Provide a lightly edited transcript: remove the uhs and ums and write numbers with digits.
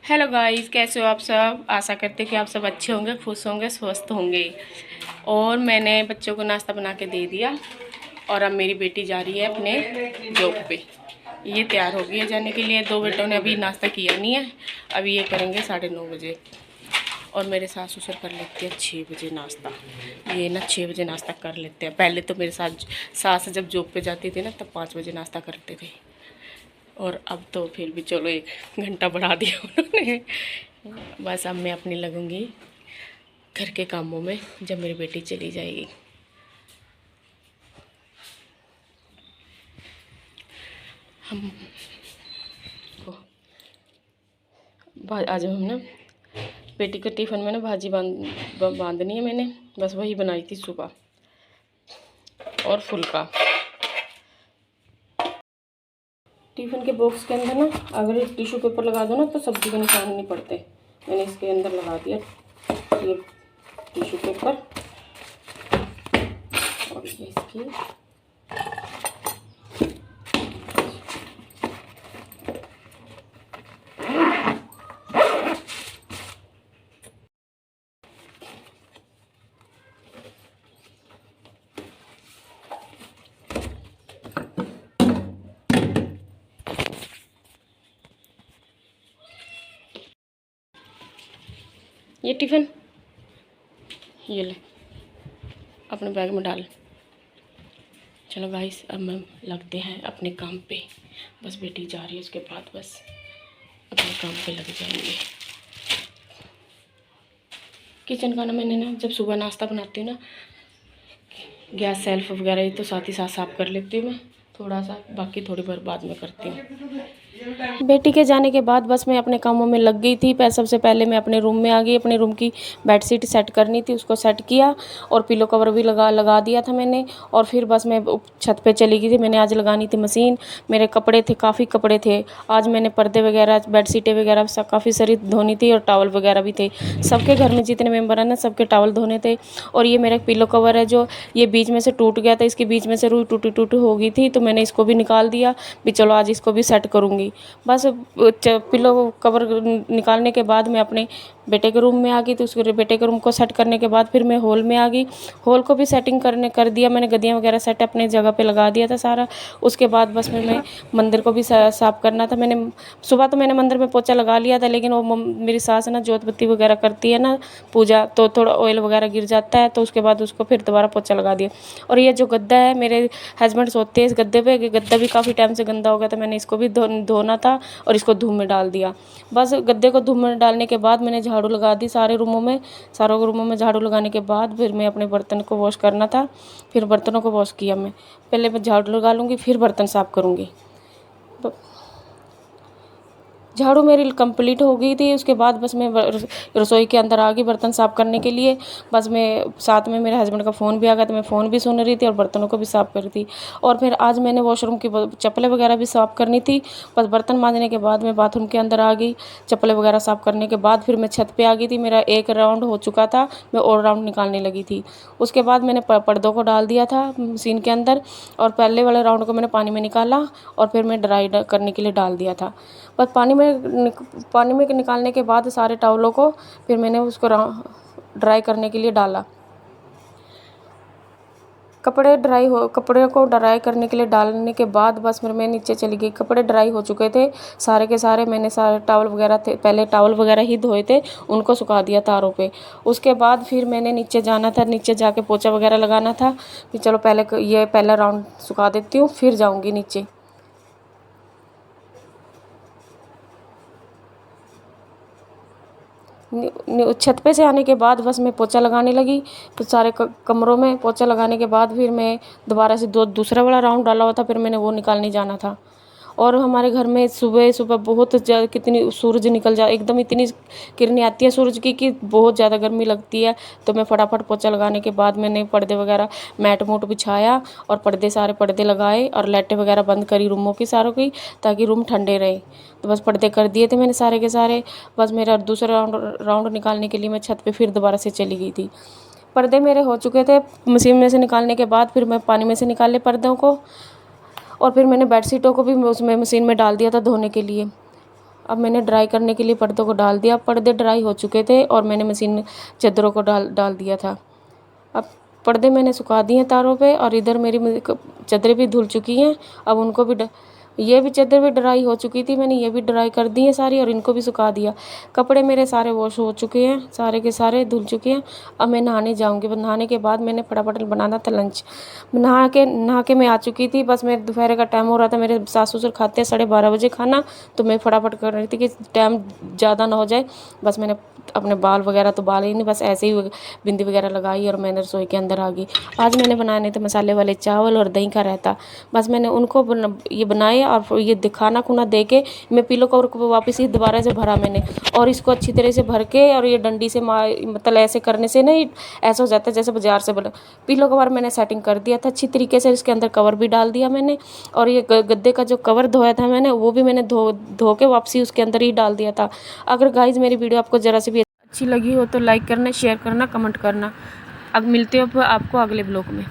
Hello guys, कैसे हो आप सब। आशा करते कि आप सब अच्छे होंगे, खुश होंगे, स्वस्थ होंगे। और मैंने बच्चों को नाश्ता बना के दे दिया और अब मेरी बेटी जा रही है अपने जॉब पे। ये तैयार हो गई है जाने के लिए। दो बेटों ने अभी नाश्ता किया नहीं है, अभी ये करेंगे 9:30 बजे। और मेरे सास ससुर कर लेते हैं 6 बजे नाश्ता। ये ना 6 बजे नाश्ता कर लेते हैं। पहले तो मेरे साथ सास जब जॉब पे जाती थी ना तब 5 बजे नाश्ता करते थे, और अब तो फिर भी चलो 1 घंटा बढ़ा दिया उन्होंने। बस अब मैं अपनी लगूंगी घर के कामों में जब मेरी बेटी चली जाएगी। हम आज हम ना बेटी के टिफ़िन में ना भाजी बांधनी है मैंने, बस वही बनाई थी सुबह, और फुल्का। टिफ़िन के बॉक्स के अंदर ना अगर टिश्यू पेपर लगा दो ना तो सब्जी के निशान नहीं पड़ते। मैंने इसके अंदर लगा दिया ये टिश्यू पेपर, और ये इसकी ये टिफ़िन ये ले अपने बैग में डाल। चलो गाइस, अब हम लगते हैं अपने काम पे। बस बेटी जा रही है, उसके बाद बस अपने काम पे लग जाएंगे। किचन का ना मैंने ना जब सुबह नाश्ता बनाती हूँ ना, गैस सेल्फ वगैरह ये तो साथ ही साथ साफ़ कर लेती हूँ मैं थोड़ा सा, बाकी थोड़ी बार बाद में करती हूँ। बेटी के जाने के बाद बस मैं अपने कामों में लग गई थी। सबसे पहले मैं अपने रूम में आ गई। अपने रूम की बेडशीट सेट करनी थी, उसको सेट किया, और पिलो कवर भी लगा दिया था मैंने। और फिर बस मैं छत पे चली गई थी। मैंने आज लगानी थी मशीन। मेरे कपड़े थे, काफ़ी कपड़े थे। आज मैंने पर्दे वगैरह, बेडशीटें वगैरह सब काफ़ी सारी धोनी थी, और टॉवल वगैरह भी थे। सबके घर में जितने मेम्बर हैं ना, सबके टॉवल धोने थे। और ये मेरा पिलो कवर है जो ये बीच में से टूट गया था, इसके बीच में से रुई टूटी हो गई थी, तो मैंने इसको भी निकाल दिया भी चलो आज इसको भी सेट करूँगी। बस पिलो कवर निकालने के बाद मैं अपने बेटे के रूम में आ गई। तो उसके बेटे के रूम को सेट करने के बाद फिर मैं हॉल में आ गई। हॉल को भी सेटिंग कर दिया मैंने, गद्दियाँ वगैरह सेट अपने जगह पे लगा दिया था सारा। उसके बाद बस मैं मंदिर को भी साफ़ करना था। मैंने सुबह तो मैंने मंदिर में पोछा लगा लिया था, लेकिन वो मेरी सास ना जोत बत्ती वगैरह करती है ना पूजा, तो थोड़ा ऑयल वगैरह गिर जाता है, तो उसके बाद उसको फिर दोबारा पोछा लगा दिया। और ये जो गद्दा है, मेरे हस्बैंड सोते हैं इस गद्दे पे, गद्दा भी काफ़ी टाइम से गंदा हो गया था, मैंने इसको भी धोना था और इसको धूप में डाल दिया। बस गद्दे को धूप में डालने के बाद मैंने झाड़ू लगा दी सारे रूमों में। सारों रूमों में झाड़ू लगाने के बाद फिर मैं अपने बर्तन को वॉश करना था। फिर बर्तनों को वॉश किया मैं। पहले मैं झाड़ू लगा लूँगी, फिर बर्तन साफ़ करूँगी। झाड़ू मेरी कंप्लीट हो गई थी। उसके बाद बस मैं रसोई के अंदर आ गई बर्तन साफ़ करने के लिए। बस मैं साथ में मेरे हस्बैंड का फ़ोन भी आ गया, तो मैं फ़ोन भी सुन रही थी और बर्तनों को भी साफ़ कर रही थी। और फिर आज मैंने वॉशरूम की चप्पलें वगैरह भी साफ़ करनी थी। बस बर्तन मांजने के बाद मैं बाथरूम के अंदर आ गई। चप्पलें वगैरह साफ़ करने के बाद फिर मैं छत पर आ गई थी। मेरा एक राउंड हो चुका था, मैं और राउंड निकालने लगी थी। उसके बाद मैंने पर्दों को डाल दिया था मशीन के अंदर, और पहले वाले राउंड को मैंने पानी में निकाला और फिर मैं ड्राई करने के लिए डाल दिया था। बस पानी में निकालने के बाद सारे टॉवलों को फिर मैंने उसको ड्राई करने के लिए डाला। कपड़े को ड्राई करने के लिए डालने के बाद बस फिर मैं नीचे चली गई। कपड़े ड्राई हो चुके थे सारे के सारे। मैंने सारे टॉवल वगैरह थे, पहले टॉवल वगैरह ही धोए थे, उनको सुखा दिया तारों पे। उसके बाद फिर मैंने नीचे जाना था, नीचे जाके पोछा वगैरह लगाना था कि चलो पहले ये पहला राउंड सुखा देती हूँ, फिर जाऊँगी नीचे। छत पे से आने के बाद बस मैं पोछा लगाने लगी। तो सारे कमरों में पोछा लगाने के बाद फिर मैं दोबारा से दूसरा वाला राउंड डाला हुआ था, फिर मैंने वो निकालने जाना था। और हमारे घर में सुबह सुबह बहुत ज़्यादा कितनी सूरज निकल जा एकदम इतनी किरणें आती है सूरज की कि बहुत ज़्यादा गर्मी लगती है। तो मैं फटाफट पोछा लगाने के बाद मैंने पर्दे वगैरह मैट मूट बिछाया और सारे पर्दे लगाए और लाइटें वगैरह बंद करी रूमों की सारों की, ताकि रूम ठंडे रहे। तो बस पर्दे कर दिए थे मैंने सारे के सारे। बस मेरा दूसरा राउंड निकालने के लिए मैं छत पर फिर दोबारा से चली गई थी। पर्दे मेरे हो चुके थे मशीन में से निकालने के बाद। फिर मैं पानी में से निकाले पर्दों को, और फिर मैंने बेडशीटों को भी उसमें मशीन में डाल दिया था धोने के लिए। अब मैंने ड्राई करने के लिए पर्दों को डाल दिया। पर्दे ड्राई हो चुके थे और मैंने मशीन चादरों को डाल दिया था। अब पर्दे मैंने सुखा दिए हैं तारों पे और इधर मेरी चादरें भी धुल चुकी हैं। अब उनको भी ये भी चादर भी ड्राई हो चुकी थी, मैंने ये भी ड्राई कर दी है सारी और इनको भी सुखा दिया। कपड़े मेरे सारे वॉश हो चुके हैं, सारे के सारे धुल चुके हैं। अब मैं नहाने जाऊंगी। नहाने के बाद मैंने फटाफट बनाना था लंच। नहा के मैं आ चुकी थी। बस मेरे दोपहर का टाइम हो रहा था। मेरे सास ससुर खाते हैं 12:30 बजे खाना, तो मैं फटाफट कर रही थी कि टाइम ज़्यादा ना हो जाए। बस मैंने अपने बाल वगैरह तो बाल ही नहीं, बस ऐसे ही बिंदी वगैरह लगाई और मैंने रसोई के अंदर आ गई। आज मैंने बनाए नहीं थे मसाले वाले चावल और दही का रायता। बस मैंने उनको ये बनाए और ये दिखाना खुना दे के मैं पिलो कवर को वापस ही दोबारा से भरा मैंने, और इसको अच्छी तरह से भर के और ये डंडी से मतलब ऐसे करने से नहीं ऐसा हो जाता है जैसे बाजार से बना। पिलो कवर मैंने सेटिंग कर दिया था अच्छी तरीके से, इसके अंदर कवर भी डाल दिया मैंने। और ये गद्दे का जो कवर धोया था मैंने, वो भी मैंने धो के वापसी उसके अंदर ही डाल दिया था। अगर गाइज मेरी वीडियो आपको ज़रा से भी अच्छी लगी हो तो लाइक करना, शेयर करना, कमेंट करना। अब मिलते हो आपको अगले ब्लॉग में।